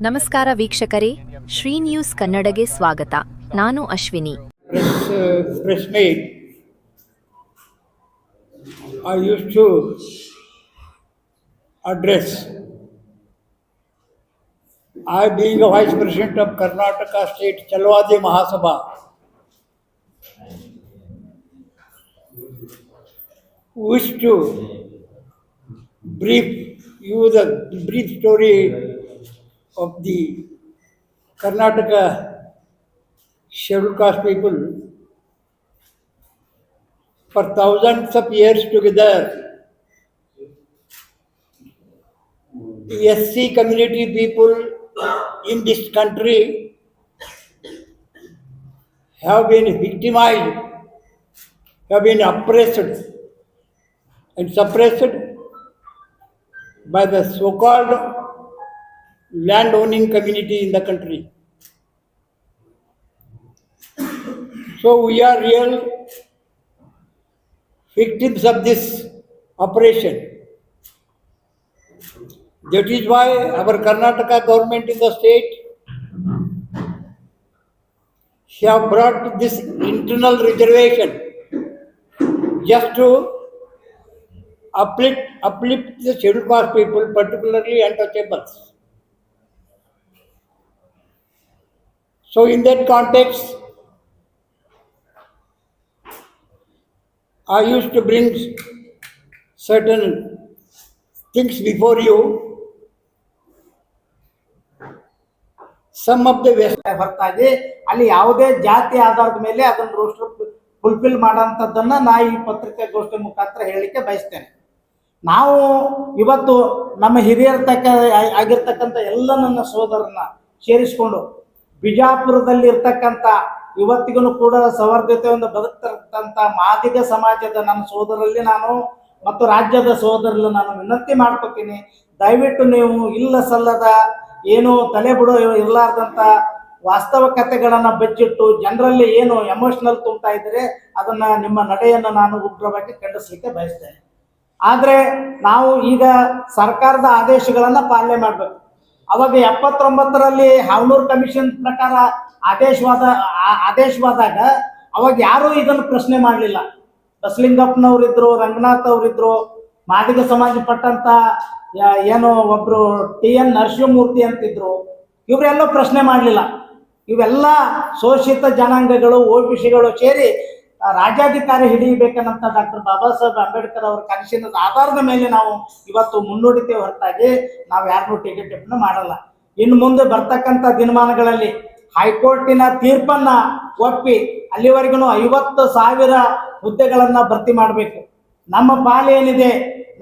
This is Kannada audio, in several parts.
ನಮಸ್ಕಾರ ವೀಕ್ಷಕರೇ, ಶ್ರೀ ನ್ಯೂಸ್ ಕನ್ನಡಗೆ ಸ್ವಾಗತ. ನಾನು Ashwini. Press meet. I used to address. I, being a Vice President of Karnataka State Chalwadi Mahasabha, wish to brief you the brief story of the Karnataka scheduled caste people. For thousands of years together, the SC community people in this country have been victimized, have been oppressed and suppressed by the so-called land-owning community in the country. So we are real victims of this oppression. That is why our Karnataka government in the state have brought this internal reservation just to uplift the scheduled caste people, particularly untouchables. So in that context, I used to bring certain things before you. Some of the ಹೊರತಾಗಿ ಅಲ್ಲಿ ಯಾವುದೇ ಜಾತಿ ಆಧಾರದ ಮೇಲೆ ಅದನ್ನ ರೋಸ್ಟರ್ ಫುಲ್ಫಿಲ್ ಮಾಡೋಂಥದ್ದನ್ನ ನಾ ಈ ಪತ್ರಿಕಾಗೋಷ್ಠಿ ಮುಖಾಂತರ ಹೇಳಿಕೆ ಬಯಸ್ತೇನೆ. ನಾವು ಇವತ್ತು ನಮ್ಮ ಆಗಿರ್ತಕ್ಕಂಥ ಎಲ್ಲ ನನ್ನ ಸೋದರನ್ನ ಸೇರಿಸಿಕೊಂಡು ಬಿಜಾಪುರದಲ್ಲಿ ಇರ್ತಕ್ಕಂಥ ಇವತ್ತಿಗೂ ಕೂಡ ಸೌಹಾರ್ದತೆಯಿಂದ ಬದುಕ್ತಿರ್ತಕ್ಕಂಥ ಮಾದಿಗ ಸಮಾಜದ ನನ್ನ ಸೋದರಲ್ಲಿ ನಾನು ಮತ್ತು ರಾಜ್ಯದ ಸೋದರಲ್ಲಿ ನಾನು ವಿನಂತಿ ಮಾಡ್ಕೊತೀನಿ, ದಯವಿಟ್ಟು ನೀವು ಇಲ್ಲ ಸಲ್ಲದ ಏನು ತಲೆ ಬಿಡೋ ಇರಲಾರ್ದಂಥ ವಾಸ್ತವಿಕತೆಗಳನ್ನು ಬಚ್ಚಿಟ್ಟು ಜನರಲ್ಲಿ ಏನು ಎಮೋಷನಲ್ ತುಂಬ್ತಾ ಇದ್ರೆ ಅದನ್ನ ನಿಮ್ಮ ನಡೆಯನ್ನು ನಾನು ಉಗ್ರವಾಗಿ ಖಂಡಿಸ್ಲಿಕ್ಕೆ ಬಯಸ್ತೇನೆ. ಆದರೆ ನಾವು ಈಗ ಸರ್ಕಾರದ ಆದೇಶಗಳನ್ನ ಪಾಲನೆ ಮಾಡಬೇಕು. ಅವಾಗ 79ರಲ್ಲಿ ಹಾವನೂರು ಕಮಿಷನ್ ಪ್ರಕಾರ ಆದೇಶವಾದಾಗ ಅವಾಗ ಯಾರೂ ಇದನ್ನು ಪ್ರಶ್ನೆ ಮಾಡಲಿಲ್ಲ. ಬಸಲಿಂಗಪ್ಪನವರಿದ್ರು, ರಂಗನಾಥ್ ಅವರಿದ್ರು, ಮಾದಿಗ ಸಮಾಜ ಪಟ್ಟಂತ ಏನು ಒಬ್ರು TN ನರಸಿಂಹಮೂರ್ತಿ ಅಂತಿದ್ರು, ಇವರೆಲ್ಲ ಪ್ರಶ್ನೆ ಮಾಡಲಿಲ್ಲ. ಇವೆಲ್ಲ ಶೋಷಿತ ಜನಾಂಗಗಳು OBCಗಳು ಸೇರಿ ರಾಜ್ಯಾಧಿಕಾರಿ ಹಿಡಿಯಬೇಕನ್ನಂತ ಡಾಕ್ಟರ್ ಬಾಬಾ ಸಾಹೇಬ್ ಅಂಬೇಡ್ಕರ್ ಅವರ ಕನಸಿನ ಆಧಾರದ ಮೇಲೆ ನಾವು ಇವತ್ತು ಮುನ್ನೋಡಿತೇವೆ ಹೊರತಾಗಿ ನಾವು ಯಾರನ್ನೂ ಟಿಕೆಟ್ ಮಾಡಲ್ಲ. ಇನ್ನು ಮುಂದೆ ಬರ್ತಕ್ಕಂಥ ದಿನಮಾನಗಳಲ್ಲಿ ಹೈಕೋರ್ಟಿನ ತೀರ್ಪನ್ನ ಒಪ್ಪಿ ಅಲ್ಲಿವರೆಗೂ 50,000 ಹುದ್ದೆಗಳನ್ನ ಭರ್ತಿ ಮಾಡಬೇಕು. ನಮ್ಮ ಪಾಲು ಏನಿದೆ,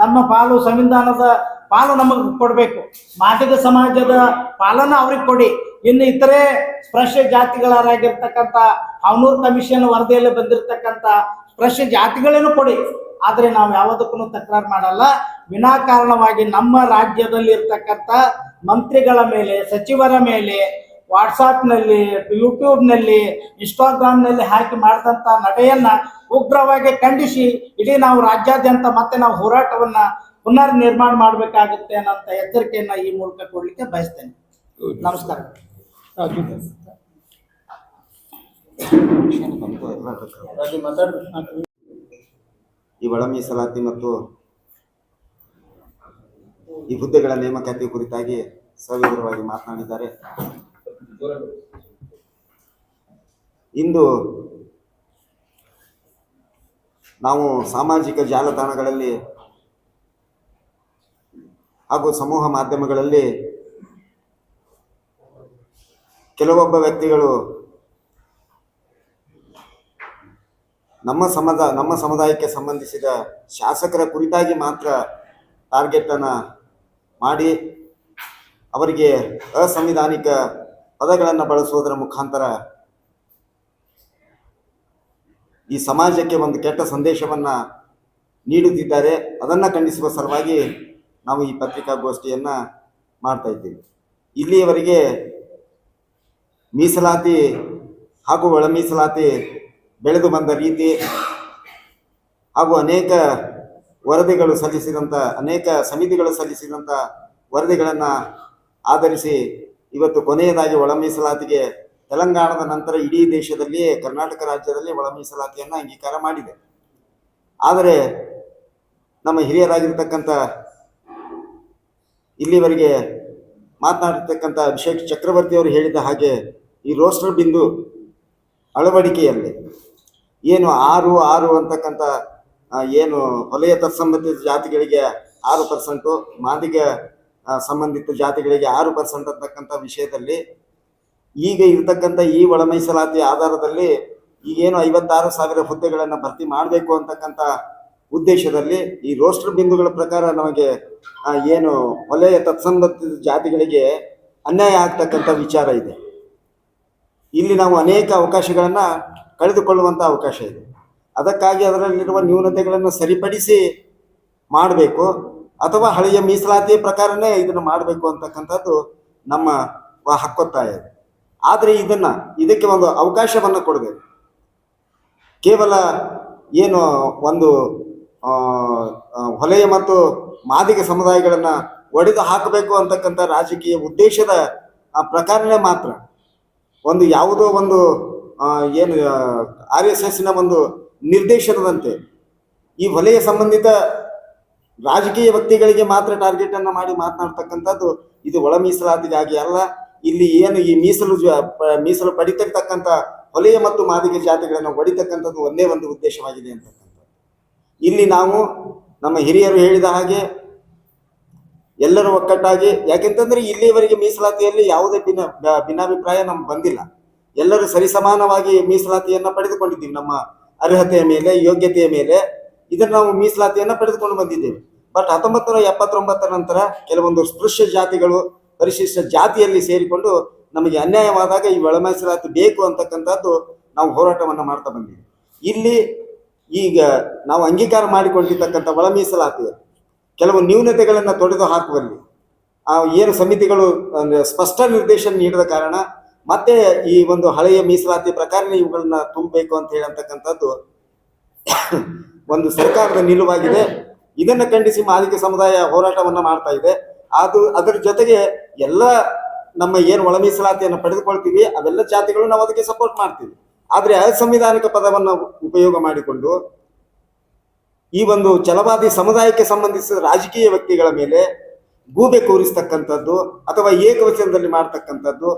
ನಮ್ಮ ಪಾಲು ಸಂವಿಧಾನದ ಪಾಲು ನಮಗೆ ಕೊಡಬೇಕು. ಮಾದಿಗ ಸಮಾಜದ ಪಾಲನ್ನ ಅವ್ರಿಗೆ ಕೊಡಿ. ಇನ್ನು ಇತರೆ ಸ್ಪರ್ಶ ಜಾತಿಗಳಾಗಿರ್ತಕ್ಕಂಥ ಹಾವನೂರು ಕಮಿಷನ್ ವರದಿಯಲ್ಲಿ ಬಂದಿರತಕ್ಕಂಥ ಸ್ಪರ್ಶ ಜಾತಿಗಳೇನು ಕೊಡಿ. ಆದರೆ ನಾವು ಯಾವುದಕ್ಕೂ ತಕರಾರು ಮಾಡಲ್ಲ. ವಿನಾಕಾರಣವಾಗಿ ನಮ್ಮ ರಾಜ್ಯದಲ್ಲಿ ಇರ್ತಕ್ಕಂಥ ಮಂತ್ರಿಗಳ ಮೇಲೆ, ಸಚಿವರ ಮೇಲೆ ವಾಟ್ಸಾಪ್ನಲ್ಲಿ, ಯೂಟ್ಯೂಬ್ನಲ್ಲಿ, ಇನ್ಸ್ಟಾಗ್ರಾಮ್ನಲ್ಲಿ ಹಾಕಿ ಮಾಡಿದಂಥ ನಡೆಯನ್ನ ಉಗ್ರವಾಗಿ ಖಂಡಿಸಿ ಇಡೀ ನಾವು ರಾಜ್ಯಾದ್ಯಂತ ಮತ್ತೆ ನಾವು ಹೋರಾಟವನ್ನ ಪುನರ್ ನಿರ್ಮಾಣ ಮಾಡಬೇಕಾಗುತ್ತೆ ಅನ್ನೋಂಥ ಎಚ್ಚರಿಕೆಯನ್ನ ಈ ಮೂಲಕ ಕೊಡ್ಲಿಕ್ಕೆ ಬಯಸ್ತೇನೆ. ನಮಸ್ಕಾರ. ಈ ಒಳ ಮೀಸಲಾತಿ ಮತ್ತು ಈ ಹುದ್ದೆಗಳ ನೇಮಕಾತಿ ಕುರಿತಾಗಿ ಸವಿವರವಾಗಿ ಮಾತನಾಡಿದ್ದಾರೆ. ಇಂದು ನಾವು ಸಾಮಾಜಿಕ ಜಾಲತಾಣಗಳಲ್ಲಿ ಹಾಗೂ ಸಮೂಹ ಮಾಧ್ಯಮಗಳಲ್ಲಿ ಕೆಲವೊಬ್ಬ ವ್ಯಕ್ತಿಗಳು ನಮ್ಮ ಸಮುದಾಯಕ್ಕೆ ಸಂಬಂಧಿಸಿದ ಶಾಸಕರ ಕುರಿತಾಗಿ ಮಾತ್ರ ಟಾರ್ಗೆಟ್ ಅನ್ನು ಮಾಡಿ ಅವರಿಗೆ ಅಸಂವಿಧಾನಿಕ ಪದಗಳನ್ನು ಬಳಸುವುದರ ಮುಖಾಂತರ ಈ ಸಮಾಜಕ್ಕೆ ಒಂದು ಕೆಟ್ಟ ಸಂದೇಶವನ್ನು ನೀಡುತ್ತಿದ್ದಾರೆ. ಅದನ್ನು ಖಂಡಿಸುವ ಸಲುವಾಗಿ ನಾವು ಈ ಪತ್ರಿಕಾಗೋಷ್ಠಿಯನ್ನು ಮಾಡ್ತಾ ಇದ್ದೀವಿ. ಇಲ್ಲಿಯವರೆಗೆ ಮೀಸಲಾತಿ ಹಾಗೂ ಒಳ ಮೀಸಲಾತಿ ಬೆಳೆದು ಬಂದ ರೀತಿ ಹಾಗೂ ಅನೇಕ ವರದಿಗಳು ಸಲ್ಲಿಸಿದಂಥ, ಅನೇಕ ಸಮಿತಿಗಳು ಸಲ್ಲಿಸಿದಂಥ ವರದಿಗಳನ್ನು ಆಧರಿಸಿ ಇವತ್ತು ಕೊನೆಯದಾಗಿ ಒಳ ಮೀಸಲಾತಿಗೆ ತೆಲಂಗಾಣದ ನಂತರ ಇಡೀ ದೇಶದಲ್ಲಿಯೇ ಕರ್ನಾಟಕ ರಾಜ್ಯದಲ್ಲಿ ಒಳ ಮೀಸಲಾತಿಯನ್ನು ಅಂಗೀಕಾರ ಮಾಡಿದೆ. ಆದರೆ ನಮ್ಮ ಹಿರಿಯರಾಗಿರ್ತಕ್ಕಂಥ ಇಲ್ಲಿವರೆಗೆ ಮಾತನಾಡಿರ್ತಕ್ಕಂಥ ಅಭಿಷೇಕ್ ಚಕ್ರವರ್ತಿ ಅವರು ಹೇಳಿದ ಹಾಗೆ ಈ ರೋಸ್ಟರ್ ಬಿಂದು ಅಳವಡಿಕೆಯಲ್ಲಿ ಏನು 6 ಅಂತಕ್ಕಂಥ ಏನು ವಲಯ ತತ್ಸಂಬಂಧಿತ ಜಾತಿಗಳಿಗೆ 6%, ಮಾದಿಗ ಸಂಬಂಧಿತ ಜಾತಿಗಳಿಗೆ 6% ಅಂತಕ್ಕಂಥ ವಿಷಯದಲ್ಲಿ ಈಗ ಇರತಕ್ಕಂಥ ಈ ಒಳ ಮೀಸಲಾತಿ ಆಧಾರದಲ್ಲಿ ಈಗೇನು 56,000 ಹುದ್ದೆಗಳನ್ನು ಭರ್ತಿ ಮಾಡಬೇಕು ಅಂತಕ್ಕಂಥ ಉದ್ದೇಶದಲ್ಲಿ ಈ ರೋಸ್ಟರ್ ಬಿಂದುಗಳ ಪ್ರಕಾರ ನಮಗೆ ಏನು ವಲಯ ತತ್ಸಂಬಂಧಿತ ಜಾತಿಗಳಿಗೆ ಅನ್ಯಾಯ ಆಗ್ತಕ್ಕಂಥ ವಿಚಾರ ಇದೆ. ಇಲ್ಲಿ ನಾವು ಅನೇಕ ಅವಕಾಶಗಳನ್ನು ಕಳೆದುಕೊಳ್ಳುವಂಥ ಅವಕಾಶ ಇದೆ. ಅದಕ್ಕಾಗಿ ಅದರಲ್ಲಿರುವ ನ್ಯೂನತೆಗಳನ್ನು ಸರಿಪಡಿಸಿ ಮಾಡಬೇಕು ಅಥವಾ ಹಳೆಯ ಮೀಸಲಾತಿಯ ಪ್ರಕಾರನೇ ಇದನ್ನು ಮಾಡಬೇಕು ಅಂತಕ್ಕಂಥದ್ದು ನಮ್ಮ ಹಕ್ಕೊತ್ತಾಯ ಇದೆ. ಆದರೆ ಇದಕ್ಕೆ ಒಂದು ಅವಕಾಶವನ್ನು ಕೊಡಬೇಕು. ಕೇವಲ ಏನು ಒಂದು ವಲಯ ಮತ್ತು ಮಾದಿಗ ಸಮುದಾಯಗಳನ್ನು ಒಡೆದು ಹಾಕಬೇಕು ಅಂತಕ್ಕಂಥ ರಾಜಕೀಯ ಉದ್ದೇಶದ ಪ್ರಕಾರನೇ ಮಾತ್ರ ಒಂದು ಯಾವುದೋ ಒಂದು ಏನು RSSನ ಒಂದು ನಿರ್ದೇಶನದಂತೆ ಈ ವಲಯ ಸಂಬಂಧಿತ ರಾಜಕೀಯ ವ್ಯಕ್ತಿಗಳಿಗೆ ಮಾತ್ರ ಟಾರ್ಗೆಟ್ ಅನ್ನು ಮಾಡಿ ಮಾತನಾಡ್ತಕ್ಕಂಥದ್ದು ಇದು ಒಳ ಮೀಸಲಾತಿಗಾಗಿ ಅಲ್ಲ. ಇಲ್ಲಿ ಏನು ಈ ಮೀಸಲು ಪಡಿತಿರ್ತಕ್ಕಂಥ ವಲಯ ಮತ್ತು ಮಾದಿಗ ಜಾತಿಗಳನ್ನು ಹೊಡಿತಕ್ಕಂಥದ್ದು ಒಂದೇ ಒಂದು ಉದ್ದೇಶವಾಗಿದೆ ಅಂತಕ್ಕಂಥದ್ದು. ಇಲ್ಲಿ ನಾವು ನಮ್ಮ ಹಿರಿಯರು ಹೇಳಿದ ಹಾಗೆ ಎಲ್ಲರೂ ಒಕ್ಕಟ್ಟಾಗಿ, ಯಾಕೆಂತಂದ್ರೆ ಇಲ್ಲಿಯವರೆಗೆ ಮೀಸಲಾತಿಯಲ್ಲಿ ಯಾವುದೇ ಭಿನ್ನಾಭಿಪ್ರಾಯ ನಮ್ಗೆ ಬಂದಿಲ್ಲ. ಎಲ್ಲರೂ ಸರಿಸಮಾನವಾಗಿ ಮೀಸಲಾತಿಯನ್ನ ಪಡೆದುಕೊಂಡಿದ್ದೀವಿ. ನಮ್ಮ ಅರ್ಹತೆಯ ಮೇಲೆ, ಯೋಗ್ಯತೆಯ ಮೇಲೆ ಇದನ್ನು ನಾವು ಮೀಸಲಾತಿಯನ್ನ ಪಡೆದುಕೊಂಡು ಬಂದಿದ್ದೇವೆ. ಬಟ್ 1979 ನಂತರ ಕೆಲವೊಂದು ಸ್ಪೃಶ್ಯ ಜಾತಿಗಳು ಪರಿಶಿಷ್ಟ ಜಾತಿಯಲ್ಲಿ ಸೇರಿಕೊಂಡು ನಮಗೆ ಅನ್ಯಾಯವಾದಾಗ ಈ ಒಳ ಮೀಸಲಾತಿ ಬೇಕು ಅಂತಕ್ಕಂಥದ್ದು ನಾವು ಹೋರಾಟವನ್ನು ಮಾಡ್ತಾ ಬಂದಿದ್ದೀವಿ. ಇಲ್ಲಿ ಈಗ ನಾವು ಅಂಗೀಕಾರ ಮಾಡಿಕೊಂಡಿರ್ತಕ್ಕಂಥ ಒಳ ಮೀಸಲಾತಿ ಕೆಲವು ನ್ಯೂನತೆಗಳನ್ನು ತೊಡೆದು ಹಾಕುವಲ್ಲಿ ಏನು ಸಮಿತಿಗಳು ಸ್ಪಷ್ಟ ನಿರ್ದೇಶನ ನೀಡಿದ ಕಾರಣ ಮತ್ತೆ ಈ ಒಂದು ಹಳೆಯ ಮೀಸಲಾತಿ ಪ್ರಕಾರನೇ ಇವುಗಳನ್ನ ತುಂಬಬೇಕು ಅಂತ ಹೇಳತಕ್ಕಂಥದ್ದು ಒಂದು ಸರ್ಕಾರದ ನಿಲುವಾಗಿದೆ. ಇದನ್ನು ಖಂಡಿಸಿ ಮಾದಿಗ ಸಮುದಾಯ ಹೋರಾಟವನ್ನ ಮಾಡ್ತಾ ಇದೆ. ಅದರ ಜೊತೆಗೆ ಎಲ್ಲ ನಮ್ಮ ಏನು ಒಳ ಮೀಸಲಾತಿಯನ್ನು ಪಡೆದುಕೊಳ್ತೀವಿ ಅವೆಲ್ಲ ಜಾತಿಗಳು ನಾವು ಅದಕ್ಕೆ ಸಪೋರ್ಟ್ ಮಾಡ್ತೀವಿ. ಆದರೆ ಅಸಂವಿಧಾನಿಕ ಪದವನ್ನು ಉಪಯೋಗ ಮಾಡಿಕೊಂಡು ಈ ಒಂದು ಛಲವಾದಿ ಸಮುದಾಯಕ್ಕೆ ಸಂಬಂಧಿಸಿದ ರಾಜಕೀಯ ವ್ಯಕ್ತಿಗಳ ಮೇಲೆ ಗೂಬೆ ಕೂರಿಸ್ತಕ್ಕಂಥದ್ದು ಅಥವಾ ಏಕವಚನದಲ್ಲಿ ಮಾಡ್ತಕ್ಕಂಥದ್ದು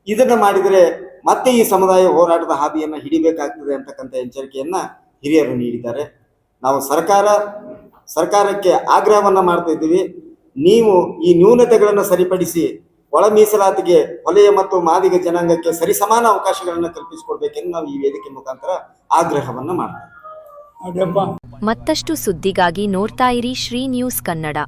ಇದನ್ನ ಮಾಡಿದರೆ ಮತ್ತೆ ಈ ಸಮುದಾಯ ಹೋರಾಟದ ಹಾದಿಯನ್ನು ಹಿಡಿಬೇಕಾಗ್ತದೆ ಅಂತಕ್ಕಂಥ ಎಚ್ಚರಿಕೆಯನ್ನ ಹಿರಿಯರು ನೀಡಿದ್ದಾರೆ. ನಾವು ಸರ್ಕಾರಕ್ಕೆ ಆಗ್ರಹವನ್ನ ಮಾಡ್ತಾ ಇದ್ದೀವಿ. ನೀವು ಈ ನ್ಯೂನತೆಗಳನ್ನು ಸರಿಪಡಿಸಿ ಒಳ ಮೀಸಲಾತಿಗೆ ವಲಯ ಮತ್ತು ಮಾದಿಗ ಜನಾಂಗಕ್ಕೆ ಸರಿಸಮಾನ ಅವಕಾಶಗಳನ್ನು ಕಲ್ಪಿಸಿಕೊಡ್ಬೇಕೆಂದು ನಾವು ಈ ವೇದಿಕೆ ಮುಖಾಂತರ ಆಗ್ರಹವನ್ನ ಮಾಡ್ತೇವೆ. ಮತ್ತಷ್ಟು ಸುದ್ದಿಗಾಗಿ ನೋಡ್ತಾ ಇರಿ ಶ್ರೀ ನ್ಯೂಸ್ ಕನ್ನಡ.